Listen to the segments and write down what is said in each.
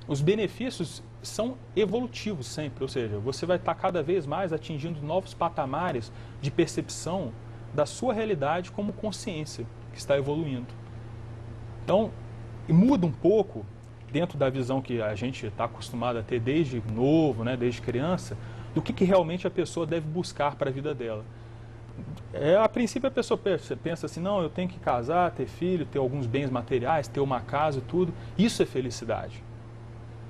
Os benefícios são evolutivos sempre, ou seja, você vai estar cada vez mais atingindo novos patamares de percepção da sua realidade como consciência que está evoluindo. Então, muda um pouco, dentro da visão que a gente está acostumado a ter desde novo, né, desde criança, do que realmente a pessoa deve buscar para a vida dela. A princípio a pessoa pensa assim, não, eu tenho que casar, ter filho, ter alguns bens materiais, ter uma casa e tudo, isso é felicidade.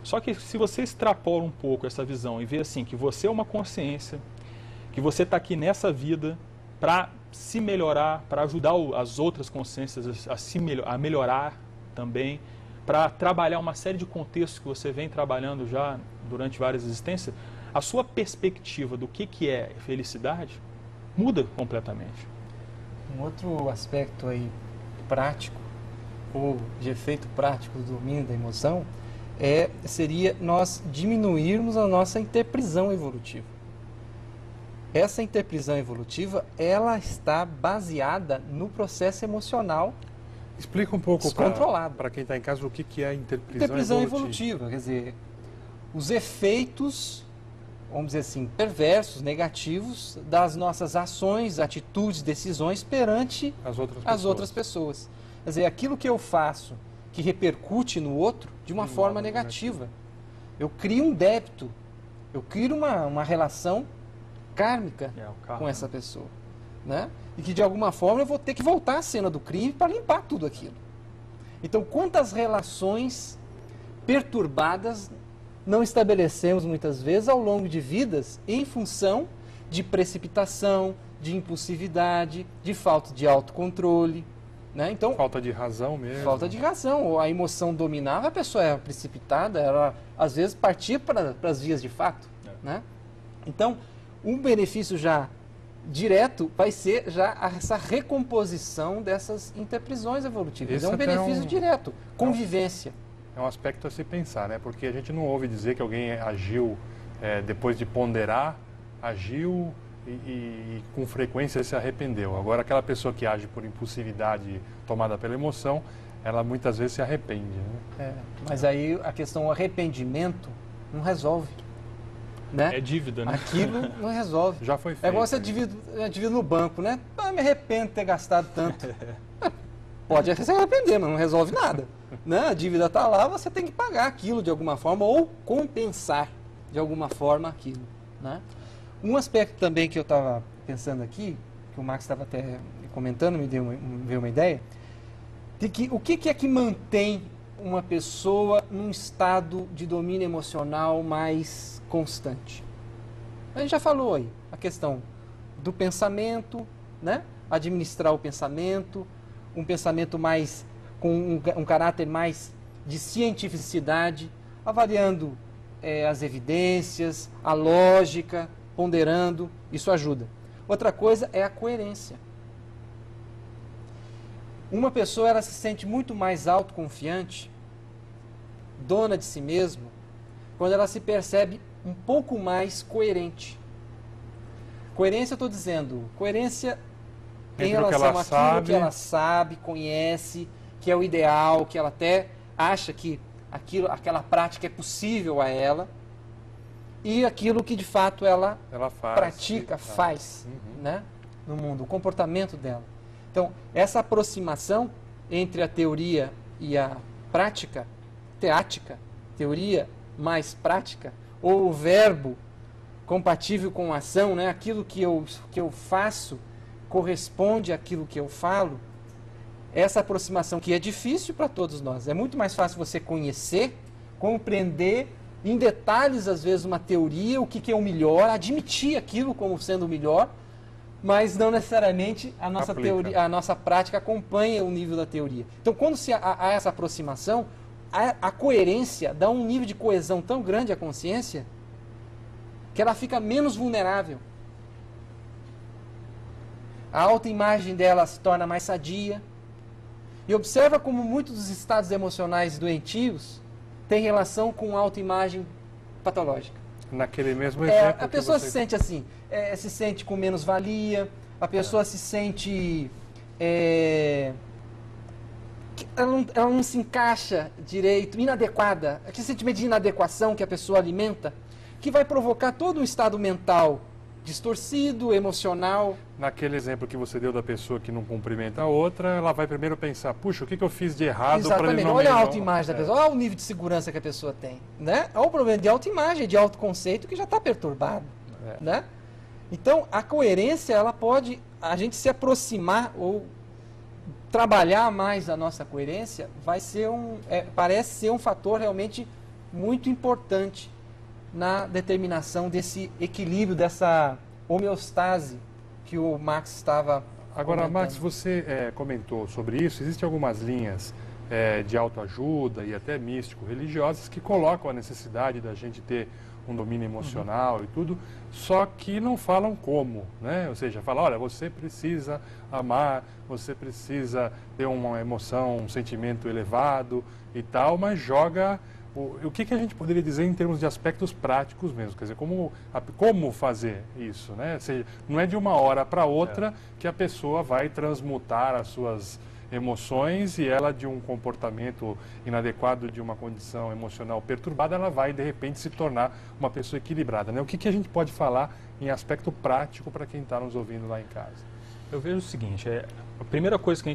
Só que se você extrapola um pouco essa visão e vê assim, que você é uma consciência, que você está aqui nessa vida para se melhorar, para ajudar as outras consciências a melhorar também, para trabalhar uma série de contextos que você vem trabalhando já durante várias existências, a sua perspectiva do que é felicidade muda completamente. Um outro aspecto aí prático, ou de efeito prático do domínio da emoção, seria nós diminuirmos a nossa interprisão evolutiva. Essa interprisão evolutiva, ela está baseada no processo emocional. Explica um pouco para quem está em casa o que é a interprisão evolutiva. Quer dizer, os efeitos, vamos dizer assim, perversos, negativos das nossas ações, atitudes, decisões perante as outras pessoas. Quer dizer, aquilo que eu faço que repercute no outro de uma forma negativa. Eu crio um débito, eu crio uma relação kármica com essa pessoa, né? E que de alguma forma eu vou ter que voltar à cena do crime para limpar tudo aquilo. Então, quantas relações perturbadas não estabelecemos muitas vezes ao longo de vidas em função de precipitação, de impulsividade, de falta de autocontrole, né? Então, falta de razão mesmo. Falta de razão, ou a emoção dominava, a pessoa era precipitada, ela às vezes partia para as vias de fato, né? Então, um benefício já direto vai ser já essa recomposição dessas interprisões evolutivas. Esse é um benefício direto, convivência. É um aspecto a se pensar, né? Porque a gente não ouve dizer que alguém agiu depois de ponderar, agiu e com frequência se arrependeu. Agora, aquela pessoa que age por impulsividade tomada pela emoção, ela muitas vezes se arrepende, né? Mas aí a questão do arrependimento não resolve. Né? É dívida, né? Aquilo não resolve. Já foi feito. É igual você dívida no banco, né? Me arrependo de ter gastado tanto. Pode se arrepender, mas não resolve nada. Né? A dívida está lá, você tem que pagar aquilo de alguma forma ou compensar de alguma forma aquilo. Né? Um aspecto também que eu estava pensando aqui, que o Max estava até comentando, me deu uma ideia, de que o que é que mantém uma pessoa num estado de domínio emocional mais constante? A gente já falou aí, a questão do pensamento, né? Administrar o pensamento, um pensamento mais, com um caráter mais de cientificidade, avaliando as evidências, a lógica, ponderando, isso ajuda. Outra coisa é a coerência. Uma pessoa, ela se sente muito mais autoconfiante, dona de si mesma, quando ela se percebe um pouco mais coerente. Coerência, eu estou dizendo, coerência em relação àquilo que ela sabe, conhece, que é o ideal, que ela até acha que aquela prática é possível a ela, e aquilo que de fato ela pratica, faz, né, no mundo, o comportamento dela. Então, essa aproximação entre a teoria e a prática, teática, teoria mais prática, ou o verbo compatível com a ação, né? Aquilo que eu faço corresponde àquilo que eu falo, essa aproximação que é difícil para todos nós. É muito mais fácil você conhecer, compreender em detalhes, às vezes, uma teoria, o que é o melhor, admitir aquilo como sendo o melhor, mas não necessariamente a nossa teoria, a nossa prática acompanha o nível da teoria. Então, quando há essa aproximação, a coerência dá um nível de coesão tão grande à consciência que ela fica menos vulnerável. A autoimagem dela se torna mais sadia. E observa como muitos dos estados emocionais doentios têm relação com autoimagem patológica. Naquele mesmo exemplo. A pessoa se sente assim, se sente com menos valia, a pessoa se sente... ela não se encaixa direito, inadequada, aquele sentimento de inadequação que a pessoa alimenta, que vai provocar todo um estado mental distorcido, emocional. Naquele exemplo que você deu da pessoa que não cumprimenta a outra, ela vai primeiro pensar, puxa, o que eu fiz de errado para ele Exatamente. não... Olha a autoimagem da pessoa, olha o nível de segurança que a pessoa tem, né? Olha o problema de autoimagem, de autoconceito que já está perturbado, né? Então, a coerência, ela pode, a gente se aproximar ou trabalhar mais a nossa coerência, vai ser parece ser um fator realmente muito importante na determinação desse equilíbrio, dessa homeostase que o Max estava Agora, comentando. Max, você comentou sobre isso. Existem algumas linhas de autoajuda e até místico-religiosas que colocam a necessidade da gente ter um domínio emocional e tudo, só que não falam como, né? Ou seja, falam, olha, você precisa amar, você precisa ter uma emoção, um sentimento elevado e tal, mas joga... O que a gente poderia dizer em termos de aspectos práticos mesmo? Quer dizer, como fazer isso, né? Ou seja, não é de uma hora para outra que a pessoa vai transmutar as suas emoções e ela, de um comportamento inadequado, de uma condição emocional perturbada, ela vai, de repente, se tornar uma pessoa equilibrada, né? O que a gente pode falar em aspecto prático para quem está nos ouvindo lá em casa? Eu vejo o seguinte, a primeira coisa que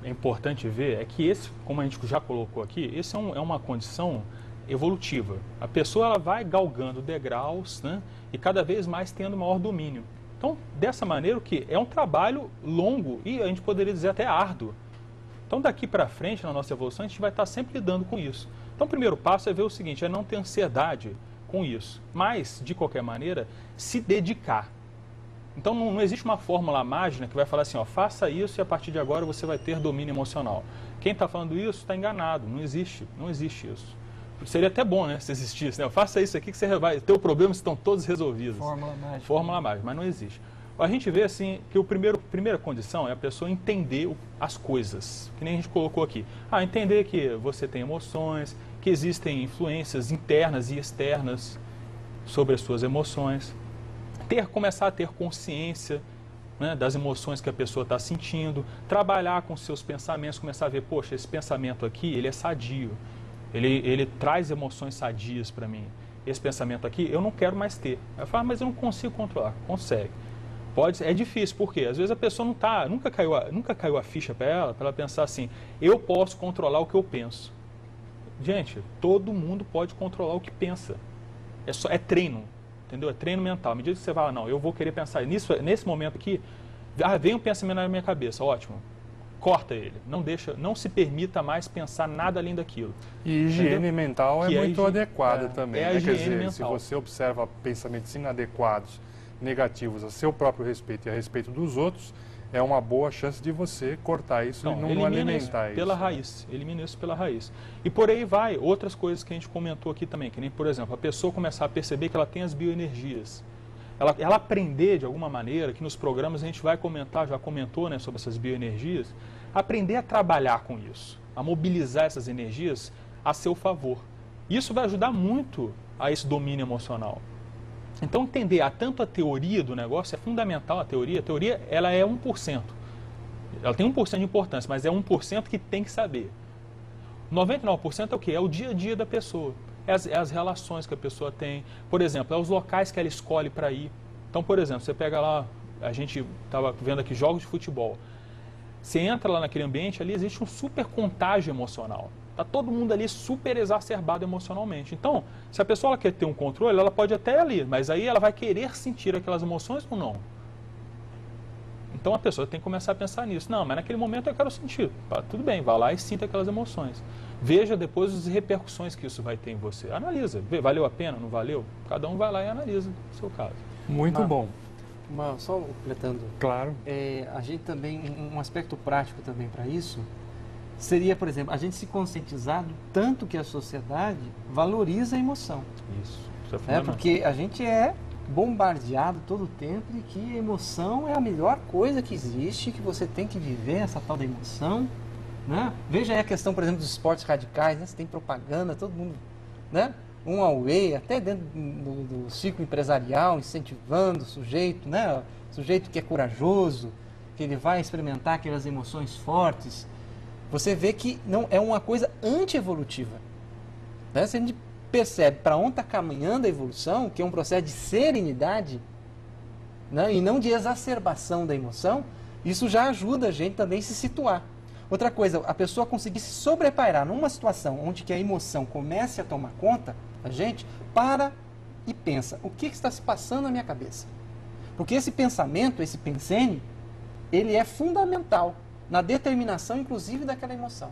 é importante ver é que esse, como a gente já colocou aqui, esse é uma condição evolutiva. A pessoa ela vai galgando degraus, né, e cada vez mais tendo maior domínio. Então, dessa maneira, o que é um trabalho longo e a gente poderia dizer até árduo. Então, daqui para frente, na nossa evolução, a gente vai estar sempre lidando com isso. Então, o primeiro passo é ver o seguinte, é não ter ansiedade com isso, mas, de qualquer maneira, se dedicar. Então, não existe uma fórmula mágica que vai falar assim, ó, faça isso e a partir de agora você vai ter domínio emocional. Quem está falando isso está enganado, não existe isso. Seria até bom, né, se existisse, né? Faça isso aqui que você vai, teu problemas estão todos resolvidos. Fórmula mágica, mas não existe. A gente vê assim que a primeira condição é a pessoa entender as coisas, que nem a gente colocou aqui. Entender que você tem emoções, que existem influências internas e externas sobre as suas emoções. Começar a ter consciência, né, das emoções que a pessoa está sentindo, trabalhar com seus pensamentos, começar a ver, poxa, esse pensamento aqui, ele é sadio, ele traz emoções sadias para mim. Esse pensamento aqui, eu não quero mais ter. Eu falo, mas eu não consigo controlar. Consegue. É difícil, porque às vezes a pessoa nunca caiu a ficha para ela pensar assim, eu posso controlar o que eu penso. Gente, todo mundo pode controlar o que pensa. É treino. Entendeu? É treino mental. À medida que você fala, não, eu vou querer pensar nisso, nesse momento aqui, vem um pensamento na minha cabeça, ótimo. Corta ele. Não se permita mais pensar nada além daquilo. E higiene entendeu? muito adequada também. É a né? higiene Quer dizer, mental. se você observa pensamentos inadequados, negativos a seu próprio respeito e a respeito dos outros, é uma boa chance de você cortar isso e não alimentar isso. Pela raiz, elimina isso pela raiz. E por aí vai, outras coisas que a gente comentou aqui também, que nem, por exemplo, a pessoa começar a perceber que ela tem as bioenergias. Ela aprender de alguma maneira, que nos programas a gente vai comentar, já comentou, né, sobre essas bioenergias, aprender a trabalhar com isso, a mobilizar essas energias a seu favor. Isso vai ajudar muito a esse domínio emocional. Então, entender tanto a teoria do negócio é fundamental. A teoria ela é 1%. Ela tem 1% de importância, mas é 1% que tem que saber. 99% é o quê? É o dia a dia da pessoa. É as relações que a pessoa tem. Por exemplo, é os locais que ela escolhe para ir. Então, por exemplo, você pega lá, a gente estava vendo aqui jogos de futebol. Você entra lá naquele ambiente, ali existe um super contágio emocional. Está todo mundo ali super exacerbado emocionalmente. Então, se a pessoa quer ter um controle, ela pode até ir ali, mas aí ela vai querer sentir aquelas emoções ou não? Então a pessoa tem que começar a pensar nisso. Não, mas naquele momento eu quero sentir. Tudo bem, vá lá e sinta aquelas emoções. Veja depois as repercussões que isso vai ter em você. Analisa, vê, valeu a pena, não valeu? Cada um vai lá e analisa o seu caso. Muito bom. Só completando. Claro. A gente também, um aspecto prático também para isso, seria, por exemplo, a gente se conscientizar do tanto que a sociedade valoriza a emoção. Isso é fundamental. Porque a gente é bombardeado todo o tempo de que a emoção é a melhor coisa que existe, que você tem que viver essa tal da emoção. Né? Veja aí a questão, por exemplo, dos esportes radicais, né? Você tem propaganda, todo mundo, né? Um away, até dentro do ciclo empresarial, incentivando o sujeito, né? O sujeito que é corajoso, que ele vai experimentar aquelas emoções fortes. você vê que não é uma coisa antievolutiva. Né? Se a gente percebe para onde está caminhando a evolução, que é um processo de serenidade, né? E não de exacerbação da emoção, isso já ajuda a gente também a se situar. Outra coisa, a pessoa conseguir se sobrepairar numa situação onde que a emoção comece a tomar conta da gente, para e pensa, o que está se passando na minha cabeça? Porque esse pensamento, esse pensene, ele é fundamental na determinação, inclusive, daquela emoção.